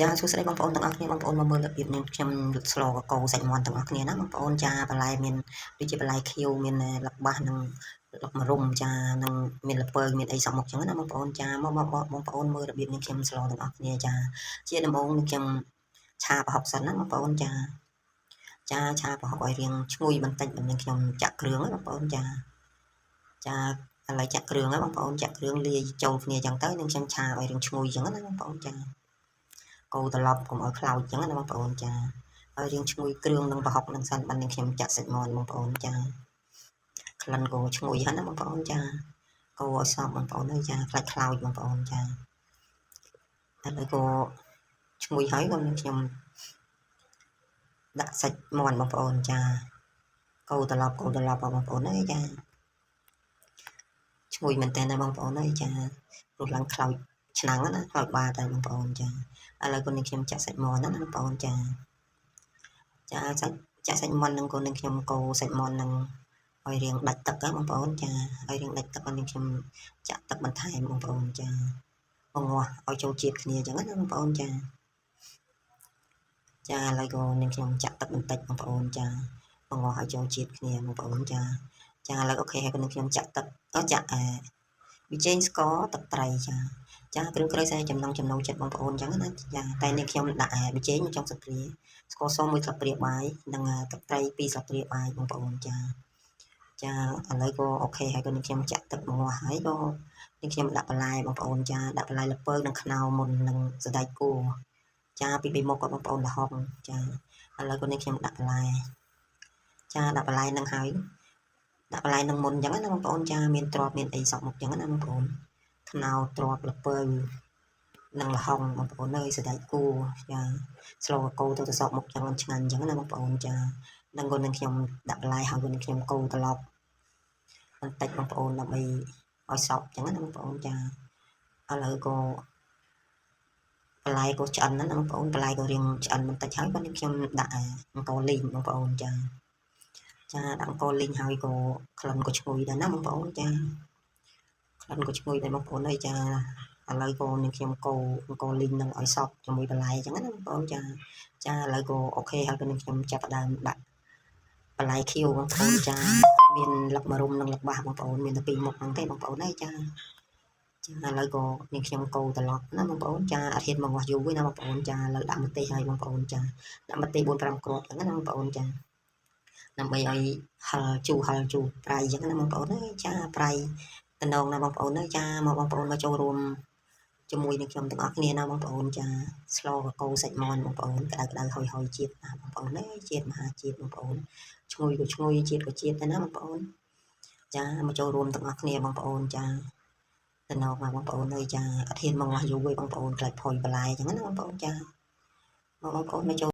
ចាសួស្តីបងប្អូនទាំងអស់គ្នាបងប្អូនមកមើលរបៀបនេះខ្ញុំស្លកកោសាច់មាន់ទាំងអស់គ្នាណាបងប្អូនចាបន្លែមានដូចជាបន្លែខៀវមានលបាសនិងលកម្រុំចានិងមានលពើមានអីសមុខចឹងណាបងប្អូនចាមកបងប្អូនមើលរបៀបនេះខ្ញុំស្លទាំងអស់គ្នាចាជាដំបូងនេះខ្ញុំឆាប្រហុកសិនណាបងប្អូនចាឆាប្រហុកឲ្យរៀងឈ្ងុយបន្តិចបន្នឹងខ្ញុំចាក់គ្រឿងណាបងប្អូនចាឥឡូវចាក់គ្រឿងហើយបងប្អូនចាក់គ្រឿងលាយចូលគ្នាចឹងទៅនឹងខ្ញុំឆាឲ្យរៀងឈ្ងុយចឹងណាបងប្អូនចាកូរត្រឡប់កុំឲ្យខ្លោចចឹងណាបងប្អូនចាឲ្យរៀងឈ្ងុយគ្រឿងនិងប្រហុកនឹងសិនបាននឹងខ្ញុំចាក់សាច់មាន់បងប្អូនចាក្លិនក៏ឈ្ងុយហើយណាបងប្អូនចាកូរឲ្យសព្វបងប្អូនអើយចាខ្លាច់ខ្លោចបងប្អូនចាឥឡូវក៏ឈ្ងុយហើយក៏នឹងខ្ញុំដាក់សាច់មាន់បងប្អូនចាកូរត្រឡប់បងប្អូនអើយចាឈ្ងុយមែនតើណាបងប្អូនអើយចារស់ឡើងខ្លោចឆ្នាំងណាខ្លោចបាតហើយបងប្អូនចាឥឡូវក៏នឹងខ្ញុំចាក់សាច់មាន់ណាបងប្អូនចាចាក់សាច់មាន់នឹងក៏នឹងខ្ញុំកូរសាច់មាន់នឹងឲ្យរៀងដាច់ទឹកហ្នឹងបងប្អូនចាឲ្យរៀងដាច់ទឹកនឹងខ្ញុំចាក់ទឹកបន្ថែមបងប្អូនចាបង្ងាស់ឲ្យចូលជាតិគ្នាអញ្ចឹងណាបងប្អូនចាឥឡូវក៏នឹងខ្ញុំចាក់ទឹកបន្តិចបងប្អូនចាបង្ងាស់ឲ្យចូលជាតិគ្នាបងប្អូនចាឥឡូវអូខេហើយក៏នឹងខ្ញុំចាក់ទឹកចាក់ប៊ីចេងស្ករទឹកត្រីចាគ្រឿងក្រូចសើចំណង់ចំណូលចិត្តបងប្អូនអញ្ចឹងណាចាតែនេះខ្ញុំដាក់ប៊ីចេង1ចុងស្លាបព្រាស្ករស1ស្លាបព្រាបាយនិងទឹកត្រី2ស្លាបព្រាបាយបងប្អូនចាឥឡូវក៏អូខេហើយក៏នឹងខ្ញុំចាក់ទឹកបង្ងាស់ហើយក៏នឹងខ្ញុំដាក់បន្លែបងប្អូនចាដាក់បន្លែលពៅនិងខ្នុរមុននិងសណ្តែកគួរចាពី3មុខក៏បងប្អូនល្ហុងចាឥឡូវក៏នឹងខ្ញុំដាក់បន្លែដាក់បន្លែនឹងហើយដាក់បន្លែនឹងមុនអញ្ចឹងណាបងប្អូនចាមានទ្រាប់មានអីសក់មុខអញ្ចឹងណាបងប្អូនខ្នុរទ្រាប់លពៅនិងល្ហុងបងប្អូនអើយសណ្តែកគួរចាស្លកកូរទៅសក់មុខចឹងឆ្ងាញ់អញ្ចឹងណាបងប្អូនចានឹងក៏នឹងខ្ញុំដាក់បន្លែហើយក៏នឹងខ្ញុំកូរត្រឡប់បន្តិចបងប្អូនដើម្បីឲ្យសក់អញ្ចឹងណាបងប្អូនចាឥឡូវក៏បន្លែក៏ឆ្អិនណាបងប្អូនបន្លែក៏រៀងឆ្អិនបន្តិចហើយក៏នឹងខ្ញុំដាក់អង្ករលីងបងប្អូនចាដាក់អង្ករលីងហើយក៏ក្លិនក៏ឈ្ងុយដែរណាបងប្អូនចាក្លិនក៏ឈ្ងុយដែរបងប្អូនអើយចាឥឡូវក៏នឹងខ្ញុំកូរអង្ករលីងនឹងឲ្យសព្វជាមួយបន្លែអញ្ចឹងណាបងប្អូនចាឥឡូវក៏អូខេហើយក៏នឹងខ្ញុំចាប់ផ្ដើមដាក់បន្លែខៀវបងប្អូនចាមានលឹកម្រុំនិងលបាសបងប្អូនមានតែពីរមុខហ្នឹងទេបងប្អូនអើយចាឥឡូវក៏នឹងខ្ញុំកូរត្រឡប់ណាបងប្អូនចាអត់ហ៊ានមកងាស់យូរទេណាបងប្អូនចាឥឡូវដាក់ម្ទេសហើយបងប្អូនចាដាក់ម្ទេស 4-5 គ្រាប់អញ្ចឹងណាបងប្អូនចាដើម្បីឲ្យហឹរជូរប្រៃអញ្ចឹងណាបងប្អូនអើយចាប្រៃតំណងណាបងប្អូនអើយចាមកបងប្អូនមកចូលរួមជាមួយនឹងខ្ញុំទាំងអស់គ្នាណាបងប្អូនចាស្លកកូរសាច់មាន់បងប្អូនក្តៅហុយជាតិណាបងប្អូនអើយជាតិមហាជាតិបងប្អូនឈ្ងុយក៏ឈ្ងុយជាតិក៏ជាតិដែរណាបងប្អូនចាមកចូលរួមទាំងអស់គ្នាបងប្អូនចាតំណងមកបងប្អូនអើយចាអត់ហ៊ានមកងាស់យូរទេបងប្អូនខ្លាចផុយបន្លែអញ្ចឹងណាបងប្អូនចាមកបងប្អូនមកចូល